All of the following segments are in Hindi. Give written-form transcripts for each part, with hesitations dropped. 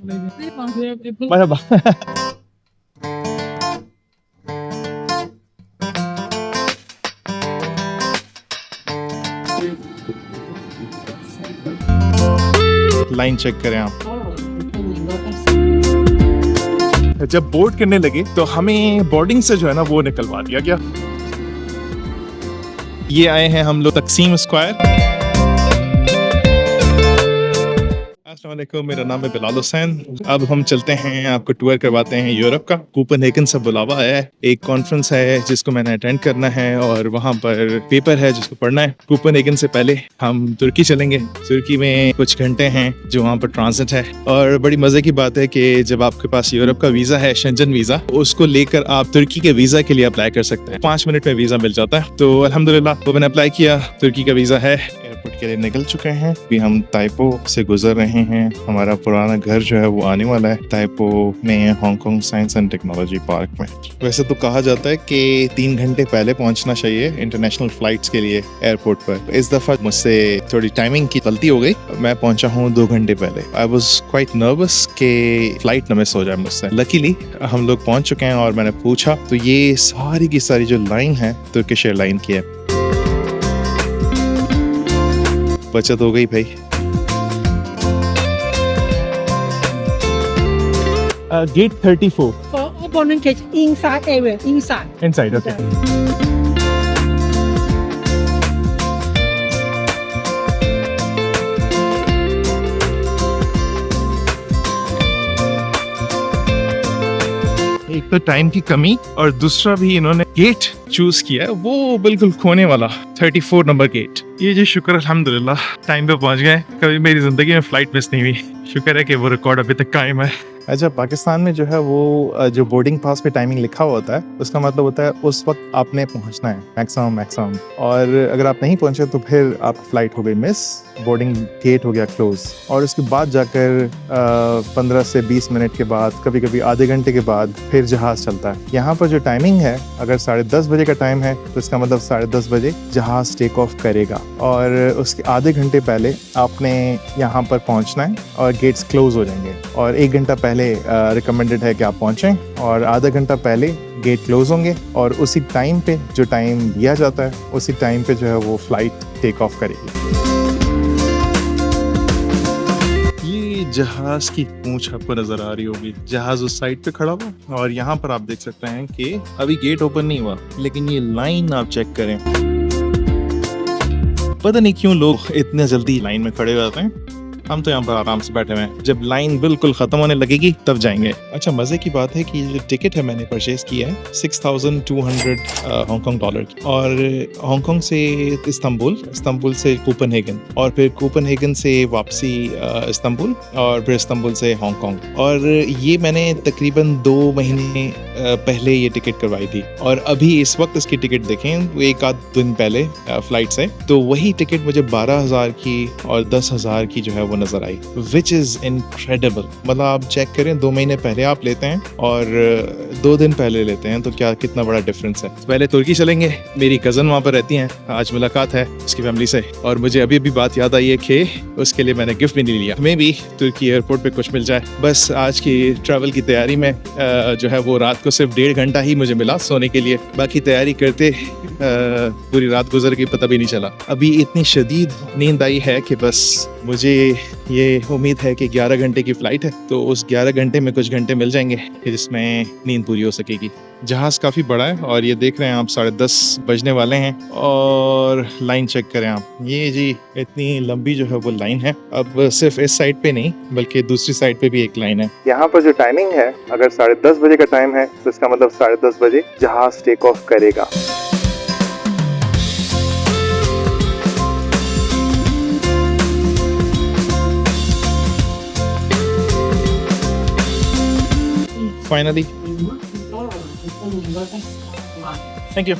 Merhaba. लाइन चेक करें आप। जब बोर्ड करने लगे तो हमें बोर्डिंग से जो है ना वो निकलवा दिया गया। ये आए हैं हम लोग तकसीम स्क्वायर। अस्सलाम वालेकुम, मेरा नाम है बिलाल हुसैन। अब हम चलते हैं, आपको टूर करवाते हैं यूरोप का। कोपेनहेगन से बुलावा है, एक कॉन्फ्रेंस है जिसको मैंने अटेंड करना है और वहाँ पर पेपर है जिसको पढ़ना है। कोपेनहेगन से पहले हम तुर्की चलेंगे। तुर्की में कुछ घंटे हैं जो वहाँ पर ट्रांजिट है। और बड़ी मजे की बात है कि जब आपके पास यूरोप का वीजा है, शेंजन वीजा, उसको लेकर आप तुर्की के वीजा के लिए अप्लाई कर सकते हैं। 5 मिनट में वीजा मिल जाता है। तो अल्हम्दुलिल्लाह वो मैंने अप्लाई किया, तुर्की का वीजा है। एयरपोर्ट के लिए निकल चुके हैं। अभी हम ताइपो से गुजर रहे हैं। हमारा पुराना घर जो है वो आने वाला है ताइपो में, Hong Kong science and technology park में। वैसे तो कहा जाता है कि 3 घंटे पहले पहुंचना चाहिए इंटरनेशनल फ्लाइट्स के लिए एयरपोर्ट पर। इस दफा मुझसे थोड़ी टाइमिंग की गलती हो गई, मैं पहुंचा हूँ 2 घंटे पहले। आई वॉज क्वाइट नर्वस कि फ्लाइट न मिस हो जाए मुझसे। लकीली हम लोग पहुंच चुके हैं और मैंने पूछा तो ये सारी की सारी जो लाइन है तुर्किश एयरलाइन की है। बचत हो गई भाई। Gate 34. For opponent case inside area, inside. Inside, okay. एक तो टाइम की कमी और दूसरा भी इन्होंने गेट चूज किया है वो बिल्कुल खोने वाला, 34 नंबर गेट। ये जी शुक्र अल्हम्दुलिल्लाह टाइम पे पहुंच गए। कभी मेरी जिंदगी में फ्लाइट मिस नहीं हुई, शुक्र है कि वो रिकॉर्ड अभी तक कायम है। अच्छा, पाकिस्तान में जो है वो जो बोर्डिंग पास पे टाइमिंग लिखा हुआ होता है उसका मतलब होता है उस वक्त आपने पहुंचना है मैक्सिमम। और अगर आप नहीं पहुंचे तो फिर आपकी फ्लाइट हो गई मिस, बोर्डिंग गेट हो गया क्लोज। और उसके बाद जाकर 15 से 20 मिनट के बाद, कभी कभी आधे घंटे के बाद फिर जहाज चलता है। यहाँ पर जो टाइमिंग है, अगर 10:30 बजे का टाइम है तो इसका मतलब 10:30 बजे जहाज टेक ऑफ करेगा। और उसके आधे घंटे पहले आपने यहाँ पर पहुँचना है और गेट्स क्लोज हो जाएंगे। और 1 घंटा पहले रिकमेंडेड है कि आप पहुँचें और आधा घंटा पहले गेट क्लोज होंगे। और उसी टाइम पे, जो टाइम दिया जाता है उसी टाइम पे जो है वो फ्लाइट टेक ऑफ करेगी। जहाज की पूंछ आपको नजर आ रही होगी, जहाज उस साइड पे खड़ा हुआ और यहाँ पर आप देख सकते हैं कि अभी गेट ओपन नहीं हुआ, लेकिन ये लाइन आप चेक करें। पता नहीं क्यों लोग इतने जल्दी लाइन में खड़े हो जाते हैं। हम तो यहाँ पर आराम से बैठे हुए हैं, जब लाइन बिल्कुल खत्म होने लगेगी तब जाएंगे। अच्छा, मजे की बात है कि ये जो टिकट है मैंने परचेज किया है 6200 हांगकांग डॉलर की। और हांगकांग से इस्तांबुल से कोपेनहेगन, और फिर कोपेनहेगन से वापसी इस्तांबुल, और फिर इस्तांबुल से हांगकांग। और ये मैंने तकरीबन 2 महीने पहले ये टिकट करवाई थी। और अभी इस वक्त इसकी टिकट देखें, वो 1 आध दिन पहले फ्लाइट से, तो वही टिकट मुझे 12,000 की और 10,000 की जो है वो नजर आई, विच इज इनक्रेडिबल। मतलब आप चेक करें, 2 महीने पहले आप लेते हैं और 2 दिन पहले लेते हैं तो क्या कितना बड़ा डिफरेंस है। पहले तुर्की चलेंगे, मेरी कजन वहाँ पर रहती हैं, आज मुलाकात है उसकी फैमिली से। और मुझे अभी भी बात याद आई है कि उसके लिए मैंने गिफ्ट भी नहीं लिया। हमें भी तुर्की एयरपोर्ट पे कुछ मिल जाए। बस आज की ट्रैवल की तैयारी में जो है वो रात को सिर्फ 1.5 घंटा ही मुझे मिला सोने के लिए, बाकी तैयारी करते पूरी रात गुजर गई, पता भी नहीं चला। अभी इतनी शदीद नींद आई है कि बस मुझे ये उम्मीद है कि 11 घंटे की फ्लाइट है, तो उस 11 घंटे में कुछ घंटे मिल जाएंगे जिसमें नींद पूरी हो सकेगी। जहाज़ काफ़ी बड़ा है और ये देख रहे हैं आप 10:30 बजने वाले हैं। और लाइन चेक करें आप, ये जी इतनी लंबी जो है वो लाइन है। अब सिर्फ इस साइड पे नहीं बल्कि दूसरी साइड पे भी एक लाइन है। यहाँ पर जो टाइमिंग है, अगर 10:30 बजे का टाइम है तो इसका मतलब 10:30 बजे जहाज टेक ऑफ करेगा। Finally. Thank you.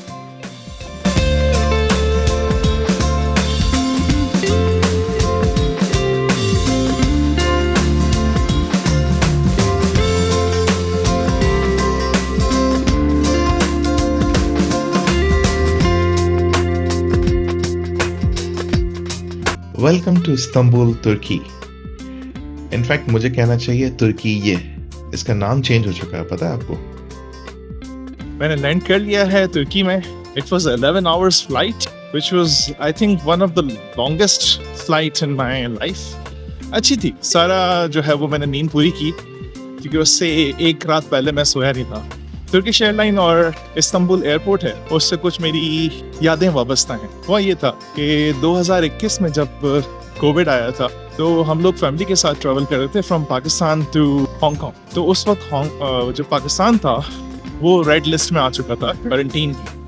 Welcome to Istanbul, Turkey. In fact मुझे कहना चाहिए तुर्की ये, इसका नाम चेंज हो चुका है, पता है आपको? मैंने लैंड कर लिया है तुर्की में। It was 11 hours flight which was I think one of the longest flight in my life. अच्छी थी, सारा जो है वो मैंने नींद पूरी की क्योंकि उससे एक रात पहले मैं सोया नहीं था। तुर्किश एयरलाइन और इस्तांबुल एयरपोर्ट है, उससे कुछ मेरी यादें वाबस्ता हैं। वो ये था कि 2021 में जब कोविड आया था तो हम लोग फैमिली के साथ ट्रैवल कर रहे थे फ्रॉम पाकिस्तान टू हांगकांग। तो उस वक्त जो पाकिस्तान था वो रेड लिस्ट में आ चुका था क्वारंटीन की।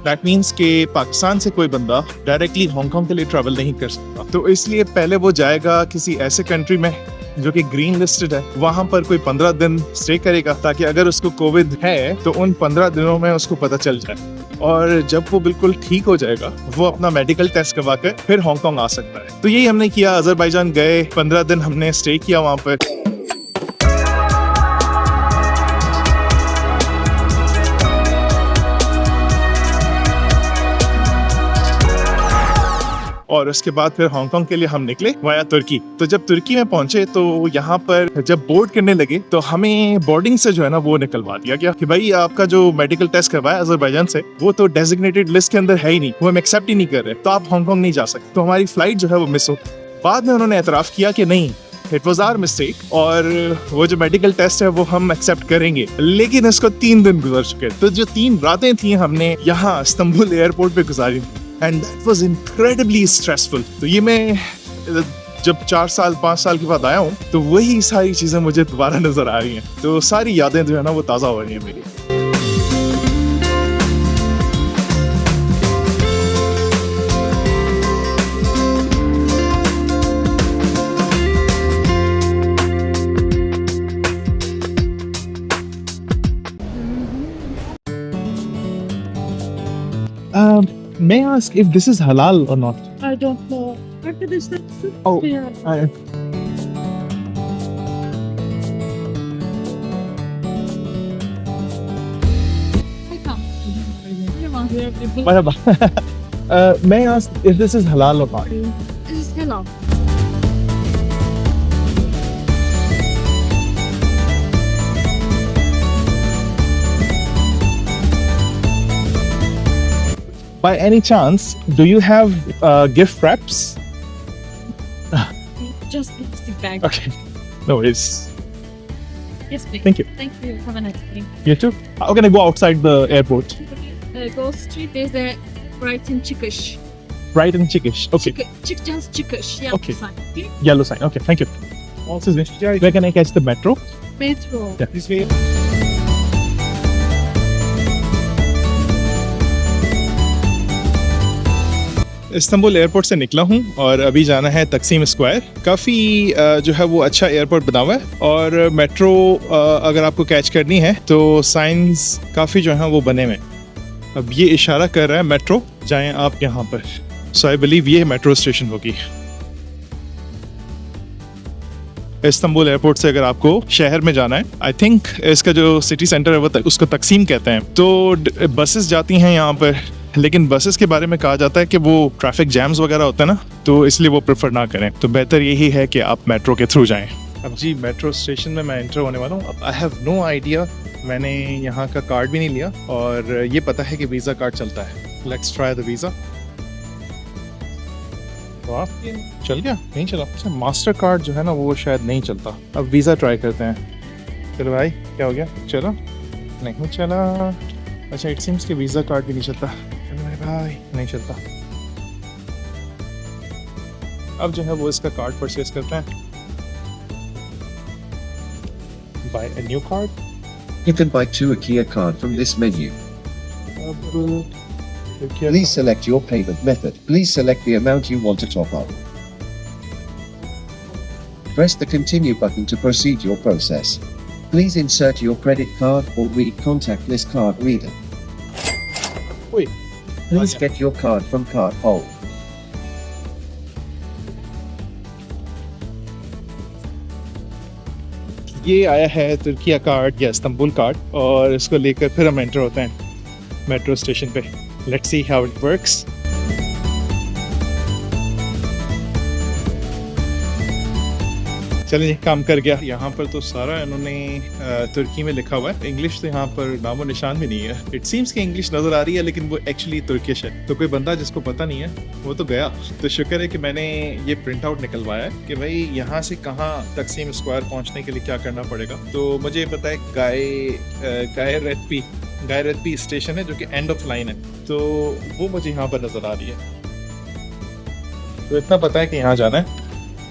दैट मीन्स कि पाकिस्तान से कोई बंदा डायरेक्टली हांगकांग के लिए ट्रैवल नहीं कर सकता। तो इसलिए पहले वो जाएगा किसी ऐसे कंट्री में जो कि ग्रीन लिस्टेड है, वहां पर कोई 15 दिन स्टे करेगा ताकि अगर उसको कोविड है तो उन 15 दिनों में उसको पता चल जाए, और जब वो बिल्कुल ठीक हो जाएगा वो अपना मेडिकल टेस्ट करवा कर फिर हांगकांग आ सकता है। तो यही हमने किया, अजरबैजान गए, 15 दिन हमने स्टे किया वहां पर। और उसके बाद फिर हांगकांग के लिए हम निकले वाया तुर्की। तो जब तुर्की में पहुंचे तो यहाँ पर जब बोर्ड करने लगे तो हमें बोर्डिंग से जो है ना वो निकलवा दिया गया कि भाई आपका जो मेडिकल टेस्ट करवाया अजरबैजान से वो तो डेजिग्नेटेड लिस्ट के अंदर है ही नहीं, वो हम एक्सेप्ट ही नहीं कर रहे, तो आप हांगकांग नहीं जा सकते। तो हमारी फ्लाइट जो है वो मिस हो। बाद में उन्होंने एतराफ़ किया कि नहीं, इट वॉज आवर मिस्टेक और वो जो मेडिकल टेस्ट है वो हम एक्सेप्ट करेंगे। लेकिन इसको 3 दिन गुजर चुके, तो जो 3 रातें थी हमने यहाँ इस्तांबुल एयरपोर्ट पे गुजारी and that was incredibly stressful. तो ये मैं जब 4 साल 5 साल के बाद आया हूँ तो वही सारी चीज़ें मुझे दोबारा नजर आ रही हैं। तो सारी यादें जो है ना वो ताज़ा हो रही हैं मेरी। May I ask if this is halal or not? I don't know. After this, Oh, yeah. Marhaba. May I ask if this is halal or not? This is halal. By any chance, do you have gift wraps? Just plastic bag. Okay, no worries. Yes, please. Thank you. Thank you. Have a nice day. You too? How can I go outside the airport? Go street. There's a Brighton Chickish. Right in Chickish. Okay. Just Chickish. Yeah. Okay. Sign. Yellow sign. Okay, thank you. Also, where can I catch the metro? Metro. Yeah. This way. Istanbul airport से निकला हूँ और अभी जाना है तकसीम स्क्वायर। काफ़ी जो है वो अच्छा एयरपोर्ट बना हुआ है और मेट्रो अगर आपको कैच करनी है तो साइंस काफ़ी जो है वो बने हुए हैं। अब ये इशारा कर रहा है मेट्रो, जाएं आप यहाँ पर। सो आई बिलीव ये मेट्रो स्टेशन होगी। इस्तांबुल एयरपोर्ट से अगर आपको शहर में जाना है, आई थिंक इसका जो सिटी सेंटर है वो उसको तकसीम कहते हैं। तो बसेस जाती हैं यहाँ पर, लेकिन बसेस के बारे में कहा जाता है कि वो ट्रैफिक जैम्स वगैरह होता है ना, तो इसलिए वो प्रेफर ना करें। तो बेहतर यही है कि आप मेट्रो के थ्रू जाएं। अब जी मेट्रो स्टेशन में मैं एंटर होने वाला हूँ। अब आई हैव नो आइडिया, मैंने यहाँ का कार्ड भी नहीं लिया और ये पता है कि वीज़ा कार्ड चलता है। Let's try the visa. चल गया? नहीं चला? अच्छा, मास्टर कार्ड जो है ना वो शायद नहीं चलता। अब वीज़ा ट्राई करते हैं। चलो भाई, क्या हो गया? चलो? नहीं चला। अच्छा, इट सीम्स कि वीज़ा कार्ड भी नहीं चलता। चलो भाई, नहीं चलता। अब जो है वो इसका कार्ड परचेज करते हैं। Buy a new card. You can buy 2 IKEA card from this menu. अब Please select your payment method. Please select the amount you want to top up. Press the continue button to proceed your process. Please insert your credit card or read contactless card reader. Wait. Please get your card from card hole. ये आया है तुर्किया कार्ड या इस्तांबुल कार्ड और इसको लेकर फिर हम एंटर होते हैं मेट्रो स्टेशन पे। Let's see how it works. चलिए जी, काम कर गया। यहाँ पर तो सारा इन्होंने तुर्की में लिखा हुआ है, इंग्लिश तो यहाँ पर नामो निशान भी नहीं है। इट सीम्स कि इंग्लिश नजर आ रही है लेकिन वो एक्चुअली तुर्किश है। तो कोई बंदा जिसको पता नहीं है वो तो गया। तो शुक्र है कि मैंने ये प्रिंट आउट निकलवाया है कि भाई यहाँ से कहाँ तकसीम स्क्वायर पहुँचने के लिए क्या करना पड़ेगा। तो मुझे पता है गायरतपी स्टेशन है जो कि एंड ऑफ लाइन है, तो वो मुझे यहाँ पर नजर आ रही है। तो इतना पता है कि यहाँ जाना है।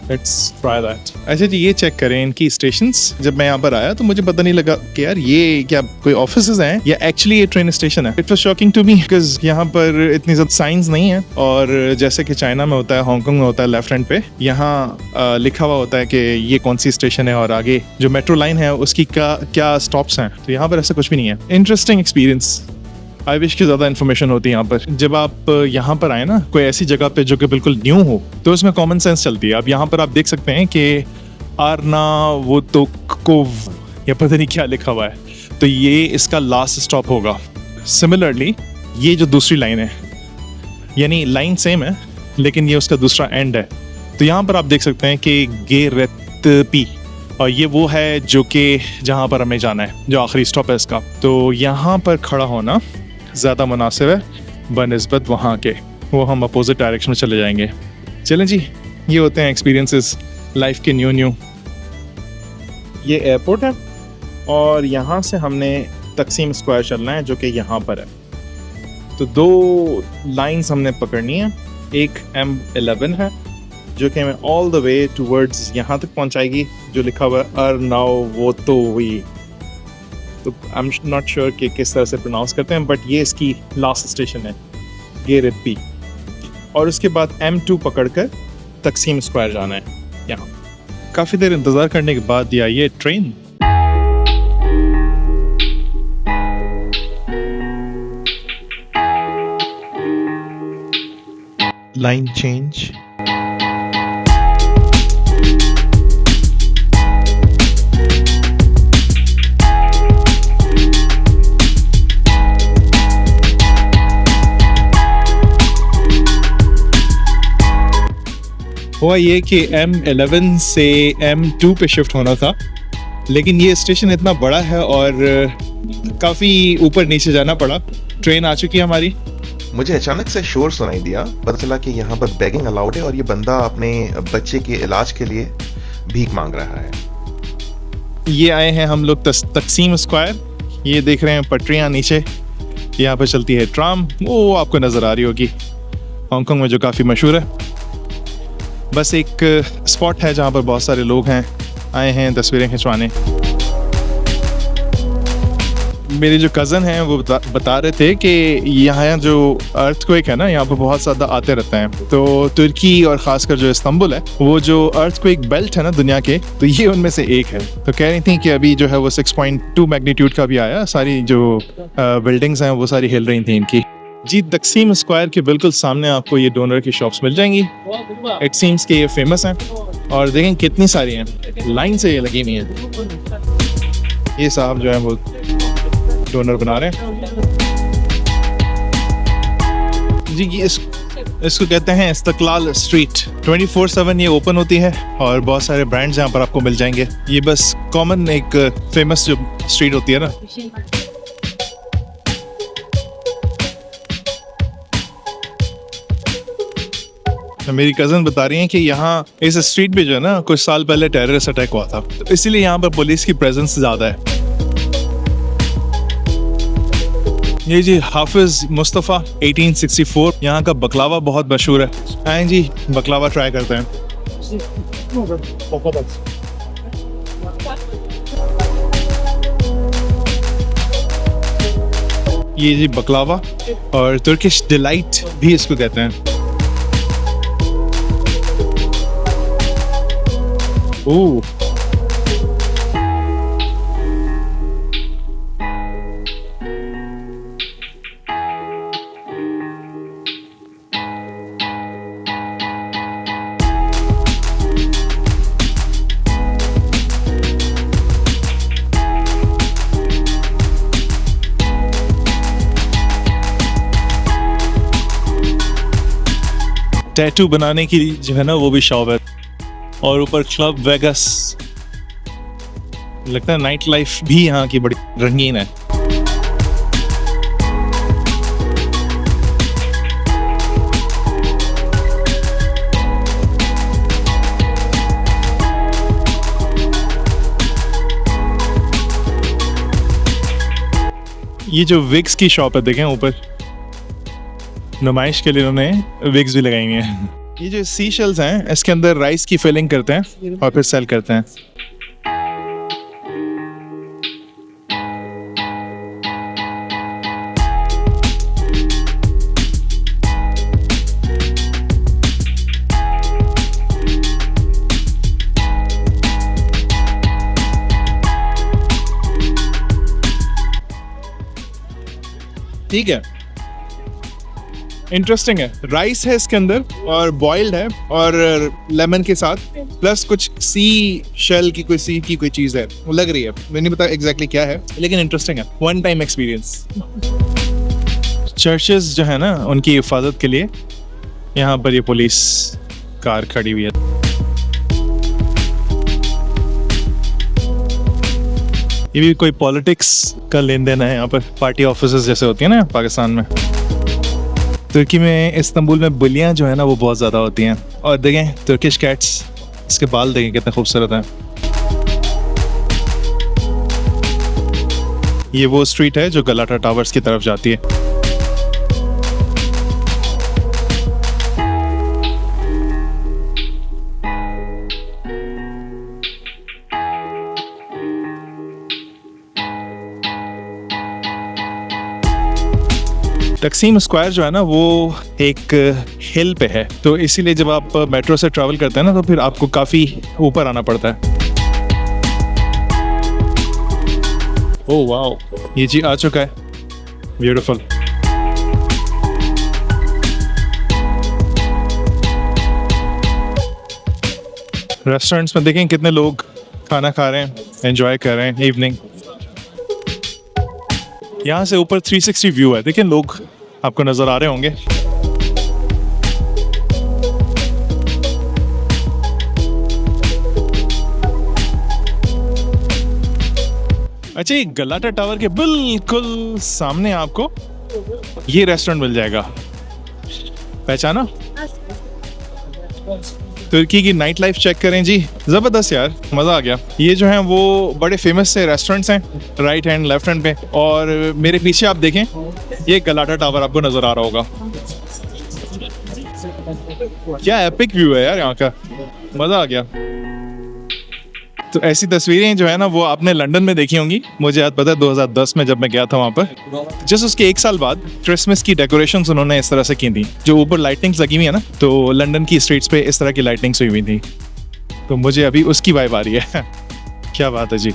Let's try that. अच्छा जी, ये चेक करें इनकी स्टेशंस। जब मैं यहाँ पर आया तो मुझे पता नहीं लगा कि यार ये क्या कोई ऑफिसेज हैं या एक्चुअली ये ट्रेन स्टेशन है। It was shocking to me because यहाँ पर इतनी ज्यादा साइंस नहीं है, और जैसे कि चाइना में होता है, हांगकांग में होता है, लेफ्ट हैंड पे यहाँ लिखा हुआ होता है कि ये कौन सी स्टेशन है और आगे जो मेट्रो लाइन है उसकी क्या स्टॉप्स हैं। तो यहाँ पर ऐसा कुछ भी नहीं है। Interesting experience. आई विश की ज़्यादा इन्फॉर्मेशन होती है यहाँ पर। जब आप यहाँ पर आए ना कोई ऐसी जगह पे जो कि बिल्कुल न्यू हो, तो उसमें कॉमन सेंस चलती है। अब यहाँ पर आप देख सकते हैं कि आरना वो तो कोव या पता नहीं क्या लिखा हुआ है, तो ये इसका लास्ट स्टॉप होगा। सिमिलरली ये जो दूसरी लाइन है, यानी लाइन सेम है लेकिन ये उसका दूसरा एंड है। तो यहाँ पर आप देख सकते हैं कि गेरेतपी, और ये वो है जो कि जहाँ पर हमें जाना है, जो आखिरी स्टॉप है इसका। तो यहाँ पर खड़ा होना ज़्यादा मुनासिब है बनिस्बत वहाँ के, वो हम अपोजिट डायरेक्शन में चले जाएंगे। चलें जी, ये होते हैं एक्सपीरियंसेस लाइफ के न्यू। ये एयरपोर्ट है और यहाँ से हमने तकसीम स्क्वायर चलना है जो कि यहाँ पर है। तो दो लाइंस हमने पकड़नी है। एक M11 है जो कि हमें ऑल द वे टूवर्ड्स यहाँ तक पहुँचाएगी, जो लिखा हुआ है अर्नावोतोवी। तो आई एम नॉट श्योर कि किस तरह से प्रोनाउंस करते हैं, बट ये इसकी लास्ट स्टेशन है, गेरेतपी। और उसके बाद M2 पकड़कर तकसीम स्क्वायर जाना है। यहाँ काफ़ी देर इंतज़ार करने के बाद ये आई है ट्रेन। Line change. हुआ ये कि M11 से M2 पे शिफ्ट होना था, लेकिन ये स्टेशन इतना बड़ा है और काफ़ी ऊपर नीचे जाना पड़ा। ट्रेन आ चुकी है हमारी। मुझे अचानक से शोर सुनाई दिया। पता चला कि यहाँ पर बेगिंग अलाउड है और ये बंदा अपने बच्चे के इलाज के लिए भीख मांग रहा है। ये आए हैं हम लोग तकसीम स्क्वायर। ये देख रहे हैं पटरियाँ नीचे, यहाँ पर चलती है ट्राम, वो आपको नज़र आ रही होगी, हांगकांग में जो काफ़ी मशहूर है। बस एक स्पॉट है जहाँ पर बहुत सारे लोग हैं, आए हैं तस्वीरें खिंचवाने। मेरे जो कज़न हैं वो बता रहे थे कि यहाँ जो अर्थक्वेक है ना, यहाँ पर बहुत ज़्यादा आते रहते हैं। तो तुर्की और ख़ासकर जो इस्तांबुल है, वो जो अर्थक्वेक बेल्ट है ना दुनिया के, तो ये उनमें से एक है। तो कह रही थी कि अभी जो है वो 6.2 मैग्नीट्यूड का भी आया। सारी जो बिल्डिंग्स हैं वो सारी हिल रही थी इनकी। जी, तकसीम स्क्वायर के बिल्कुल सामने आपको ये डोनर की शॉप्स मिल जाएंगी। इट सीम्स कि ये फेमस हैं, और देखें कितनी सारी हैं, लाइन से ये लगी हुई हैं। ये साहब जो है वो डोनर बना रहे हैं जी। इसको कहते हैं इस्तिकलाल स्ट्रीट। 24/7 ये ओपन होती है और बहुत सारे ब्रांड्स यहाँ पर आपको मिल जाएंगे। ये बस कॉमन एक फेमस जो स्ट्रीट होती है ना। मेरी कज़न बता रही हैं कि यहाँ इस स्ट्रीट पे जो है ना, कुछ साल पहले टेररिस्ट अटैक हुआ था, तो इसीलिए यहाँ पर पुलिस की प्रेजेंस ज़्यादा है। ये जी हाफिज मुस्तफ़ा 1864, यहाँ का बकलावा बहुत मशहूर है। आए जी, बकलावा ट्राई करते हैं। ये जी बकलावा, और तुर्किश डिलाइट भी इसको कहते हैं। ओह, टैटू बनाने की जो है ना वो भी शौक है। और ऊपर क्लब वेगस। लगता है नाइट लाइफ भी यहाँ की बड़ी रंगीन है। ये जो विग्स की शॉप है देखें ऊपर, नुमाइश के लिए उन्होंने विग्स भी लगाई हुई हैं। ये जो सी शेल्स हैं इसके अंदर राइस की फिलिंग करते हैं और फिर सेल करते हैं। ठीक है, इंटरेस्टिंग है। राइस है इसके अंदर और बॉइल्ड है और लेमन के साथ, प्लस कुछ सी शेल की कोई सी की कोई चीज़ है, वो लग रही है, मैंने नहीं पता एग्जैक्टली क्या है, लेकिन इंटरेस्टिंग है। One time experience. चर्चेस जो है ना उनकी हिफाजत के लिए यहाँ पर ये पुलिस कार खड़ी हुई है। ये भी कोई पॉलिटिक्स का लेन देन है यहाँ पर, पार्टी ऑफिसेस जैसे होती है ना पाकिस्तान में। तुर्की में, इस्तांबुल में बुलियाँ जो है ना वो बहुत ज़्यादा होती हैं। और देखें तुर्किश कैट्स, इसके बाल देखें कितने खूबसूरत हैं। ये वो स्ट्रीट है जो गलाटा टावर्स की तरफ जाती है। तकसीम स्क्वायर जो है ना वो एक हिल पे है, तो इसीलिए जब आप मेट्रो से ट्रैवल करते हैं ना तो फिर आपको काफ़ी ऊपर आना पड़ता है। ओह वाओ, ये जी आ चुका है, ब्यूटीफुल। रेस्टोरेंट्स में देखें कितने लोग खाना खा रहे हैं, एंजॉय कर रहे हैं इवनिंग। यहाँ से ऊपर 360 व्यू है, देखिए लोग आपको नजर आ रहे होंगे। अच्छा, ये गलाटा टावर के बिल्कुल सामने आपको ये रेस्टोरेंट मिल जाएगा, पहचाना? तुर्की की नाइट लाइफ चेक करें जी, जबरदस्त यार, मजा आ गया। ये जो हैं वो बड़े फेमस से रेस्टोरेंट्स हैं राइट हैंड लेफ्ट हैंड पे, और मेरे पीछे आप देखें ये गलाटा टावर आपको नजर आ रहा होगा। क्या एपिक व्यू है यार यहाँ का, मजा आ गया। तो ऐसी तस्वीरें जो है ना वो आपने लंदन में देखी होंगी, मुझे याद पता है 2010 में जब मैं गया था वहाँ पर। जस्ट उसके 1 साल बाद क्रिसमस की डेकोरेशंस उन्होंने इस तरह से की थी, जो ऊपर लाइटिंग्स लगी हुई है ना, तो लंदन की स्ट्रीट्स पे इस तरह की लाइटिंग्स हुई थी, तो मुझे अभी उसकी वाइब आ रही है। क्या बात है जी।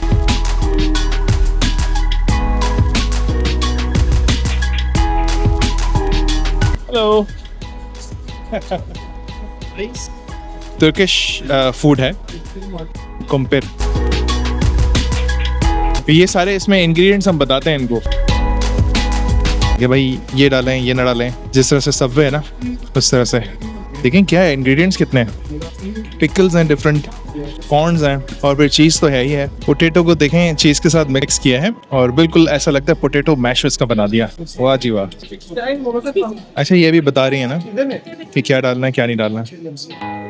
हेलो। तुर्किश फूड है, कुम्पिर। ये सारे इसमें इंग्रेडिएंट्स हम बताते हैं इनको कि भाई ये डालें ये ना डालें, जिस तरह से सबवे है ना उस तरह से। देखें क्या है, इंग्रेडिएंट्स कितने हैं, पिकल्स हैं, डिफरेंट कॉर्न्स हैं, और फिर चीज़ तो है ही है। पोटैटो को देखें चीज़ के साथ मिक्स किया है और बिल्कुल ऐसा लगता है पोटैटो मैश इसका बना दिया। वाह जी वाह। अच्छा, ये भी बता रही है ना कि क्या डालना है क्या नहीं डालना है।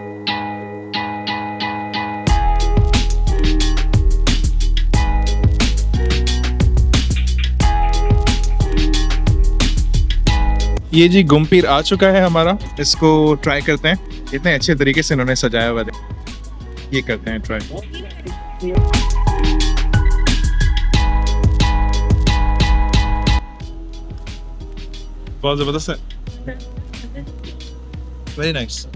ये जी कुम्पीर आ चुका है हमारा, इसको ट्राई करते हैं। इतने अच्छे तरीके से इन्होंने सजाया हुआ है, ये करते हैं ट्राई। बहुत जबरदस्त है, वेरी नाइस।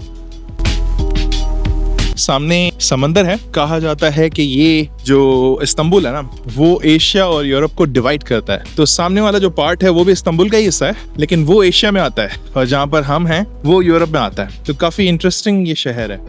सामने समंदर है, कहा जाता है कि ये जो इस्तांबुल है ना वो एशिया और यूरोप को डिवाइड करता है। तो सामने वाला जो पार्ट है वो भी इस्तांबुल का ही हिस्सा है, लेकिन वो एशिया में आता है, और जहाँ पर हम हैं वो यूरोप में आता है। तो काफी इंटरेस्टिंग ये शहर है।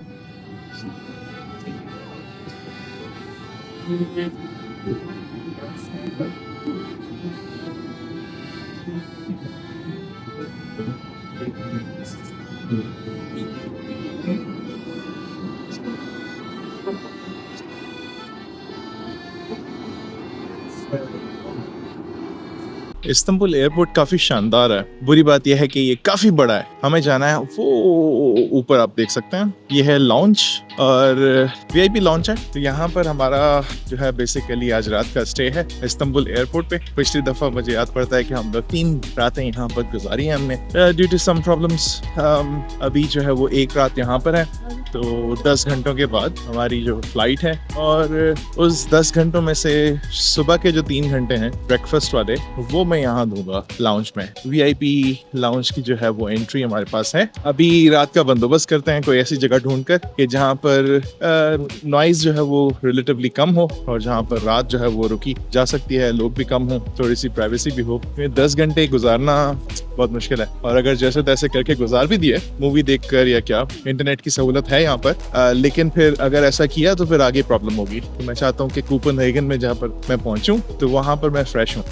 इस्तांबुल एयरपोर्ट काफी शानदार है। बुरी बात यह है कि ये काफी बड़ा है। हमें जाना है वो ऊपर, आप देख सकते हैं ये है लॉन्च और वीआईपी लॉन्च है। तो यहाँ पर हमारा जो है बेसिकली आज रात का स्टे है इस्तांबुल एयरपोर्ट पे। पिछली दफा मुझे याद पड़ता है कि हम लोग 3 रातें यहाँ पर गुजारी हैं हमने ड्यू टू सम प्रॉब्लम्स। अभी जो है वो 1 रात यहाँ पर है, तो 10 घंटों के बाद हमारी जो फ्लाइट है और उस 10 घंटों में से सुबह के जो 3 घंटे हैं ब्रेकफास्ट वाले, वो मैं यहाँ दूंगा लाउंज में। वीआईपी लाउंज की जो है वो एंट्री हमारे पास है। अभी रात का बंदोबस्त करते हैं कोई ऐसी जगह ढूंढकर कि जहाँ पर नॉइज जो है वो रिलेटिवली कम हो और जहाँ पर रात जो है वो रुकी जा सकती है, लोग भी कम हो, थोड़ी सी प्राइवेसी भी हो। 10 घंटे गुजारना बहुत मुश्किल है, और अगर जैसे तैसे करके गुजार भी दिए मूवी देखकर या क्या, इंटरनेट की सहूलत है यहाँ पर, लेकिन फिर अगर ऐसा किया तो फिर आगे प्रॉब्लम होगी। तो मैं चाहता हूँ कि कोपेनहेगन में जहाँ पर मैं पहुंचूं तो वहां पर मैं फ्रेश हूँ।